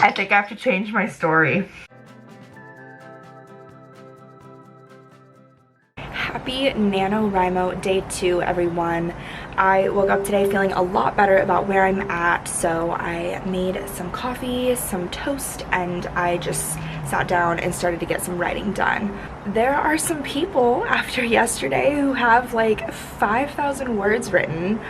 I think I have to change my story. Happy NaNoWriMo day 2, everyone. I woke up today feeling a lot better about where I'm at, so I made some coffee, some toast, and I just sat down and started to get some writing done. There are some people after yesterday who have like 5,000 words written.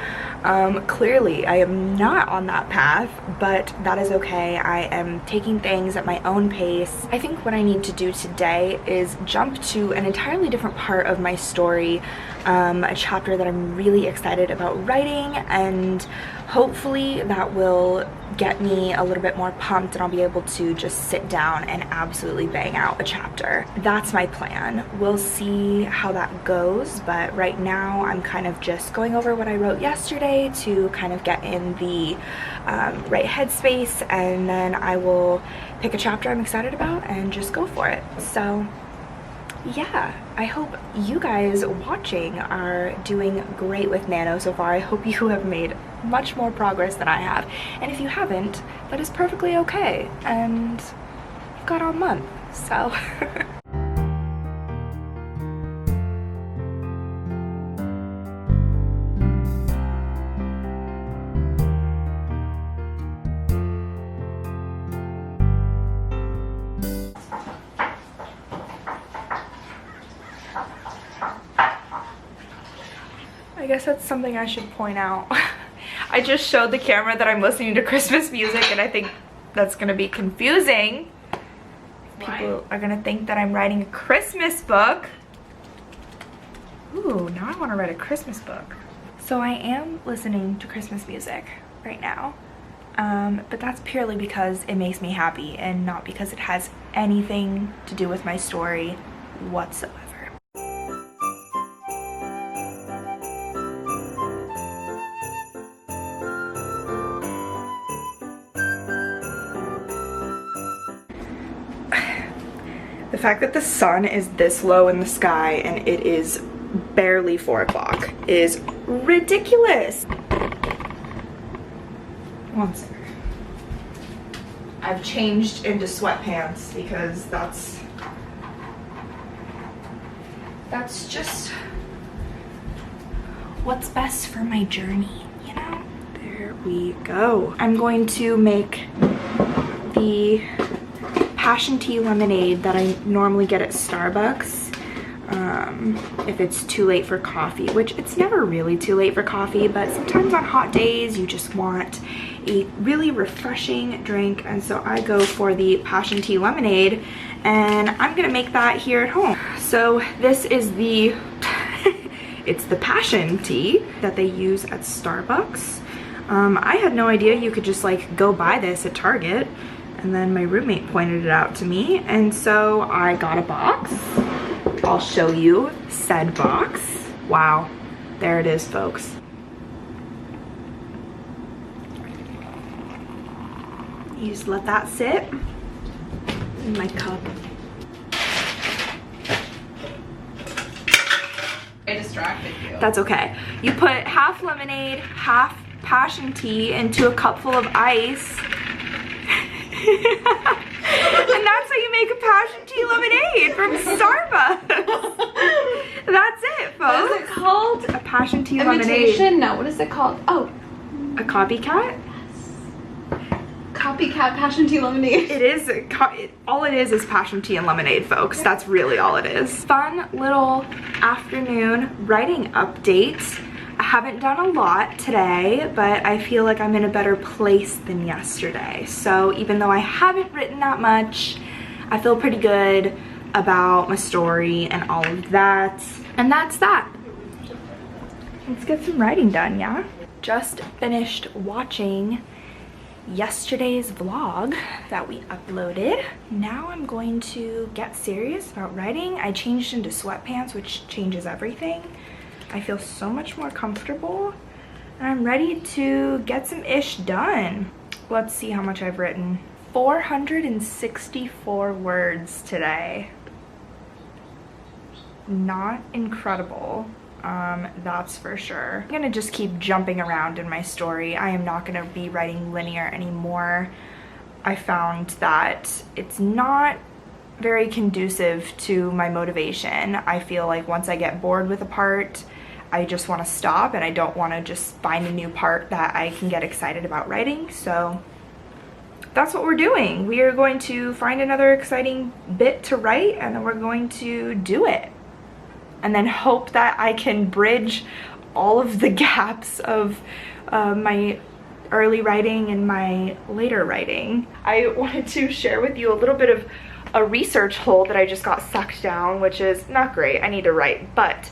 Clearly I am not on that path, but that is okay. I am taking things at my own pace. I think what I need to do today is jump to an entirely different part of my story, a chapter that I'm really excited about writing, and hopefully that will get me a little bit more pumped and I'll be able to just sit down and absolutely bang out a chapter. That's my plan. We'll see how that goes, but right now I'm kind of just going over what I wrote yesterday to kind of get in the right headspace, and then I will pick a chapter I'm excited about and just go for it. So yeah, I hope you guys watching are doing great with Nano so far. I hope you have made much more progress than I have. And if you haven't, that is perfectly okay. And you've got all month, so. I guess that's something I should point out. I just showed the camera that I'm listening to Christmas music, and I think that's gonna be confusing. People are gonna think that I'm writing a Christmas book. Ooh, now I wanna write a Christmas book. So I am listening to Christmas music right now, but that's purely because it makes me happy and not because it has anything to do with my story whatsoever. The fact that the sun is this low in the sky and it is barely 4 o'clock is ridiculous. One second. I've changed into sweatpants because that's just what's best for my journey, you know? There we go. I'm going to make the passion tea lemonade that I normally get at Starbucks if it's too late for coffee, which it's never really too late for coffee, but sometimes on hot days you just want a really refreshing drink, and so I go for the passion tea lemonade, and I'm gonna make that here at home. So this is the it's the passion tea that they use at Starbucks. I had no idea you could just like go buy this at Target. And then my roommate pointed it out to me, and so I got a box. I'll show you said box. Wow, there it is, folks. You just let that sit in my cup. I distracted you. That's okay. You put half lemonade, half passion tea into a cup full of ice. And that's how you make a passion tea lemonade from Starbucks. That's it, folks. What is it called? A passion tea Imitation? lemonade. No, what is it called? Oh. A copycat? Copycat passion tea lemonade. It is, all it is passion tea and lemonade, folks. That's really all it is. Fun little afternoon writing update. I haven't done a lot today, but I feel like I'm in a better place than yesterday. So even though I haven't written that much, I feel pretty good about my story and all of that. And that's that. Let's get some writing done, yeah? Just finished watching yesterday's vlog that we uploaded. Now I'm going to get serious about writing. I changed into sweatpants, which changes everything. I feel so much more comfortable, and I'm ready to get some ish done. Let's see how much I've written. 464 words today. Not incredible, that's for sure. I'm gonna just keep jumping around in my story. I am not gonna be writing linear anymore. I found that it's not very conducive to my motivation. I feel like once I get bored with a part, I just want to stop, and I don't want to just find a new part that I can get excited about writing. So that's what we're doing. We are going to find another exciting bit to write, and then we're going to do it. And then hope that I can bridge all of the gaps of my early writing and my later writing. I wanted to share with you a little bit of a research hole that I just got sucked down, which is not great. I need to write, but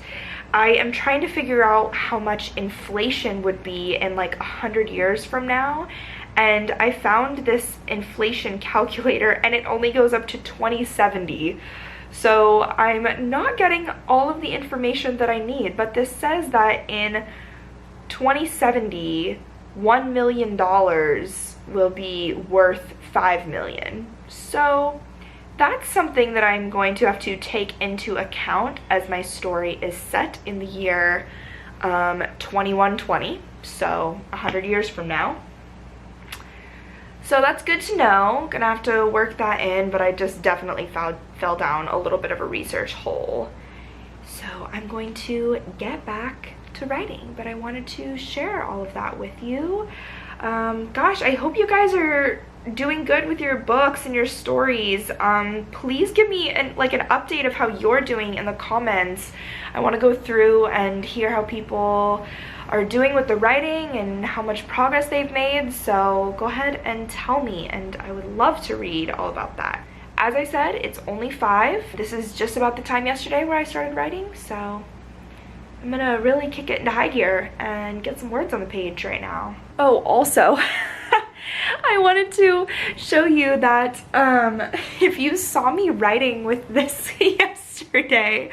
I am trying to figure out how much inflation would be in like 100 years from now. And I found this inflation calculator, and it only goes up to 2070. So I'm not getting all of the information that I need, but this says that in 2070, $1 million will be worth $5 million. So that's something that I'm going to have to take into account as my story is set in the year 2120, so 100 years from now. So that's good to know. Gonna have to work that in, but I just definitely fell down a little bit of a research hole. So I'm going to get back to writing, but I wanted to share all of that with you. Gosh, I hope you guys are doing good with your books and your stories. Please give me an update of how you're doing in the comments. I want to go through and hear how people are doing with the writing and how much progress they've made. So go ahead and tell me, and I would love to read all about that. As I said, it's only 5. This is just about the time yesterday where I started writing, so I'm gonna really kick it into high gear and get some words on the page right now. Oh, also, I wanted to show you that if you saw me writing with this yesterday,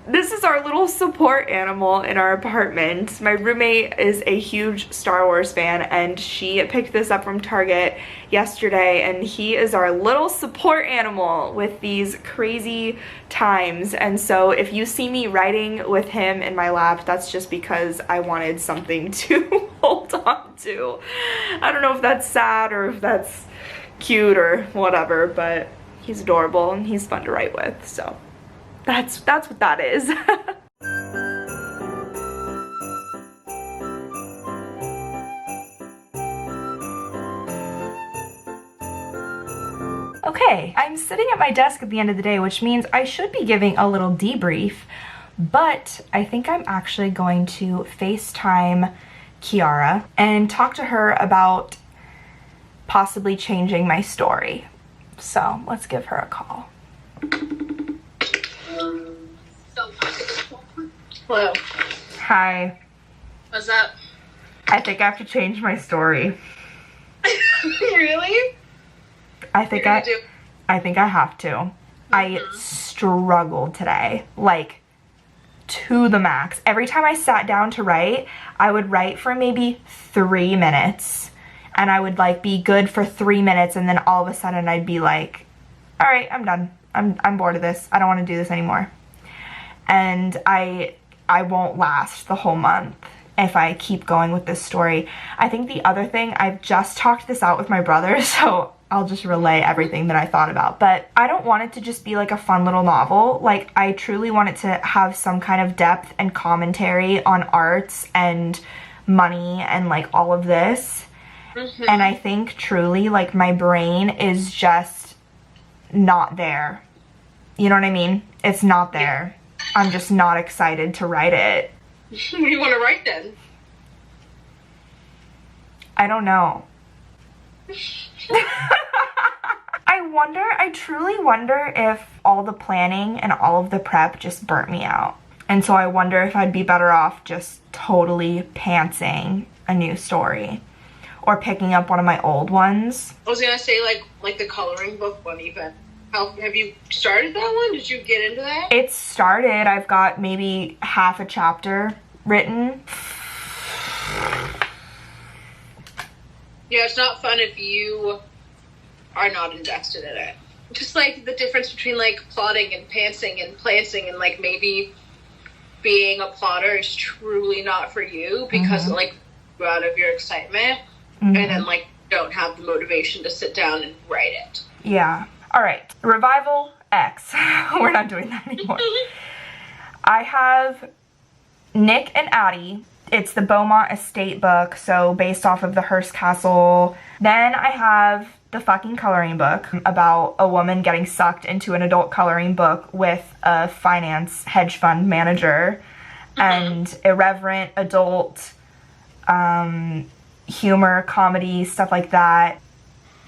this is our little support animal in our apartment. My roommate is a huge Star Wars fan, and she picked this up from Target yesterday, and he is our little support animal with these crazy times. And so if you see me writing with him in my lap, that's just because I wanted something to hold on to. I don't know if that's sad or if that's cute or whatever, but he's adorable and he's fun to write with, so that's what that is. Okay, I'm sitting at my desk at the end of the day, which means I should be giving a little debrief, but I think I'm actually going to FaceTime Kiara and talk to her about possibly changing my story. So let's give her a call. Hello. Hi. What's up? I think I have to change my story. Really? I think I have to. I struggled today, like to the max. Every time I sat down to write, I would write for maybe 3 minutes, and I would like be good for 3 minutes, and then all of a sudden I'd be like, all right, I'm done. I'm bored of this. I don't want to do this anymore. And I won't last the whole month if I keep going with this story. I think the other thing, I've just talked this out with my brother, so I'll just relay everything that I thought about. But I don't want it to just be like a fun little novel. Like, I truly want it to have some kind of depth and commentary on arts and money and like all of this. And I think truly like my brain is just not there. You know what I mean? It's not there. I'm just not excited to write it. What do you want to write then? I don't know. I truly wonder if all the planning and all of the prep just burnt me out. And so I wonder if I'd be better off just totally pantsing a new story or picking up one of my old ones. I was gonna say like the coloring book one even. Have you started that one? Did you get into that? It's started. I've got maybe half a chapter written. Yeah, it's not fun if you are not invested in it. Just like the difference between like plotting and pantsing and planting, and like maybe being a plotter is truly not for you because it like go out of your excitement and then like don't have the motivation to sit down and write it. Yeah. All right. Revival X. We're not doing that anymore. I have Nick and Addie. It's the Beaumont Estate book, so based off of the Hearst Castle. Then I have the fucking coloring book about a woman getting sucked into an adult coloring book with a finance hedge fund manager, and irreverent adult humor, comedy, stuff like that.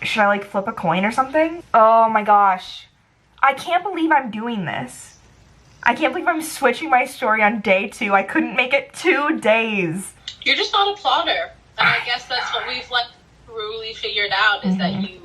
Should I like flip a coin or something? Oh my gosh. I can't believe I'm doing this. I can't believe I'm switching my story on day 2. I couldn't make it 2 days. You're just not a plotter. And I guess that's what we've like truly figured out is that you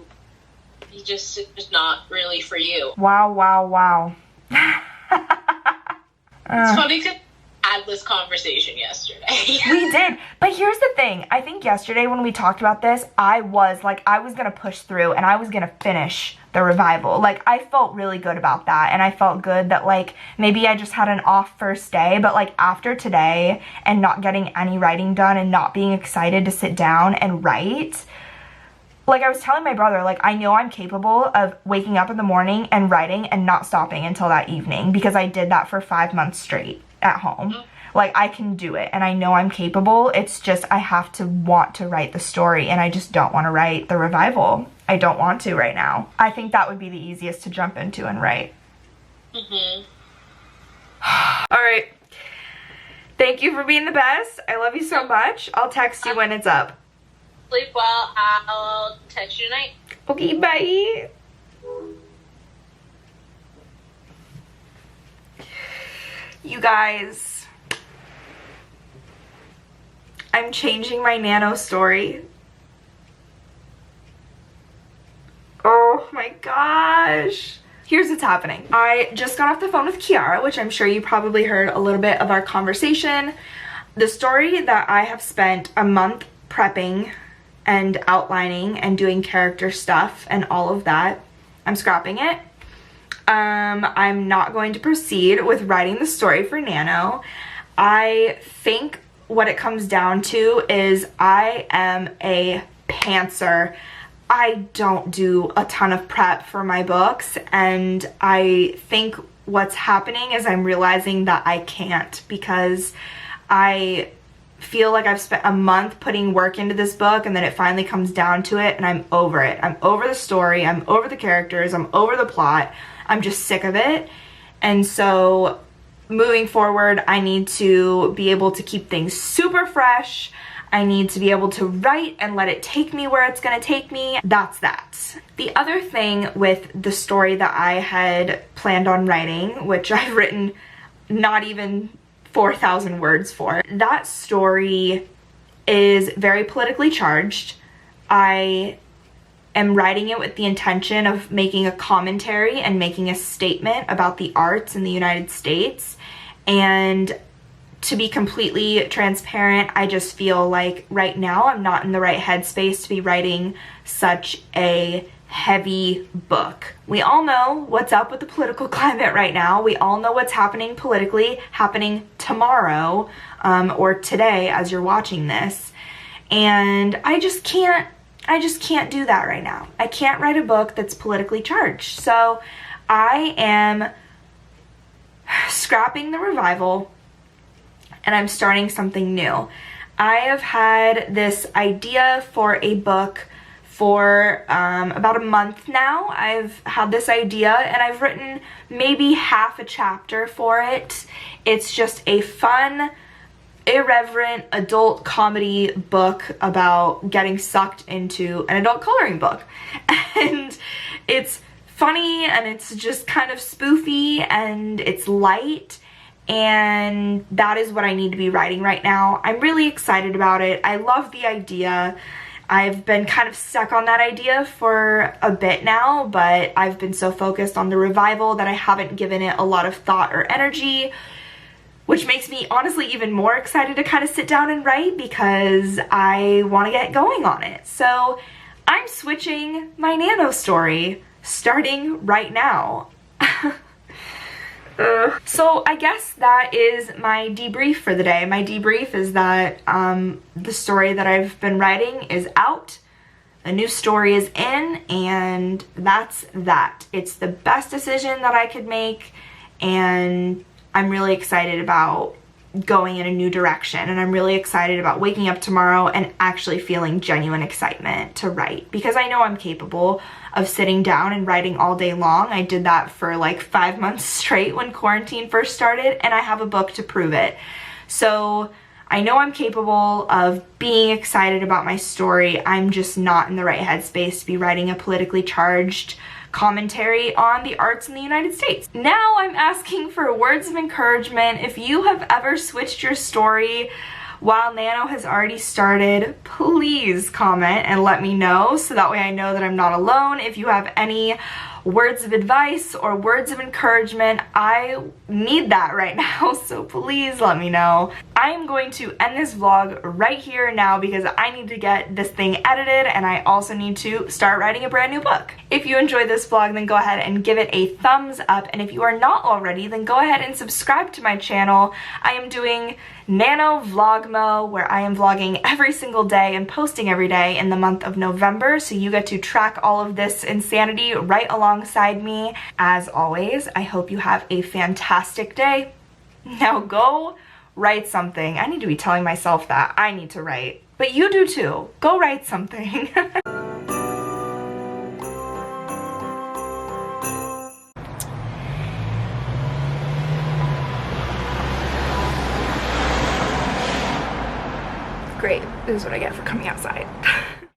just, it's just not really for you. Wow, wow, wow. It's funny because we had this conversation yesterday. We did. But here's the thing. I think yesterday when we talked about this, I was gonna push through and I was gonna finish the revival. Like, I felt really good about that, and I felt good that like maybe I just had an off first day, but like after today and not getting any writing done and not being excited to sit down and write, like I was telling my brother, like I know I'm capable of waking up in the morning and writing and not stopping until that evening, because I did that for 5 months straight at home. Like, I can do it, and I know I'm capable. It's just I have to want to write the story, and I just don't want to write the revival. I don't want to right now. I think that would be the easiest to jump into and write. All right. Thank you for being the best. I love you so much. I'll text you when it's up. Sleep well. I'll text you tonight. Okay, bye. You guys, I'm changing my Nano story. Oh my gosh. Here's what's happening. I just got off the phone with Kiara, which I'm sure you probably heard a little bit of our conversation. The story that I have spent a month prepping and outlining and doing character stuff and all of that, I'm scrapping it. I'm not going to proceed with writing the story for Nano. I think what it comes down to is I am a pantser. I don't do a ton of prep for my books, and I think what's happening is I'm realizing that I can't, because I feel like I've spent a month putting work into this book, and then it finally comes down to it and I'm over it. I'm over the story, I'm over the characters, I'm over the plot. I'm just sick of it. And so moving forward, I need to be able to keep things super fresh. I need to be able to write and let it take me where it's gonna take me. That's that. The other thing with the story that I had planned on writing, which I've written not even 4,000 words for, that story is very politically charged. I am writing it with the intention of making a commentary and making a statement about the arts in the United States. And to be completely transparent, I just feel like right now I'm not in the right headspace to be writing such a heavy book. We all know what's up with the political climate right now. We all know what's happening politically, happening tomorrow, or today as you're watching this. And I just can't do that right now. I can't write a book that's politically charged. So I am scrapping the revival and I'm starting something new. I have had this idea for a book for about a month now. I've had this idea and I've written maybe half a chapter for it. It's just a fun, irreverent adult comedy book about getting sucked into an adult coloring book. And it's funny and it's just kind of spoofy and it's light, and that is what I need to be writing right now. I'm really excited about it. I love the idea. I've been kind of stuck on that idea for a bit now, but I've been so focused on the revival that I haven't given it a lot of thought or energy, which makes me honestly even more excited to kind of sit down and write because I want to get going on it. So I'm switching my Nano story starting right now. So I guess that is my debrief for the day. My debrief is that the story that I've been writing is out. a new story is in, and that's that. It's the best decision that I could make, and I'm really excited about going in a new direction, and I'm really excited about waking up tomorrow and actually feeling genuine excitement to write, because I know I'm capable of sitting down and writing all day long. I did that for like 5 months straight when quarantine first started, and I have a book to prove it. So I know I'm capable of being excited about my story. I'm just not in the right headspace to be writing a politically charged commentary on the arts in the United States. Now I'm asking for words of encouragement. If you have ever switched your story while Nano has already started, please comment and let me know, so that way I know that I'm not alone. If you have any words of advice or words of encouragement, I need that right now, so please let me know. I am going to end this vlog right here and now because I need to get this thing edited, and I also need to start writing a brand new book. If you enjoyed this vlog, then go ahead and give it a thumbs up, and if you are not already, then go ahead and subscribe to my channel. I am doing NaNoVlogMo, where I am vlogging every single day and posting every day in the month of November, so you get to track all of this insanity right alongside me. As always, I hope you have a fantastic day. Now go write something. I need to be telling myself that I need to write, but you do too. Go write something. Great, this is what I get for coming outside.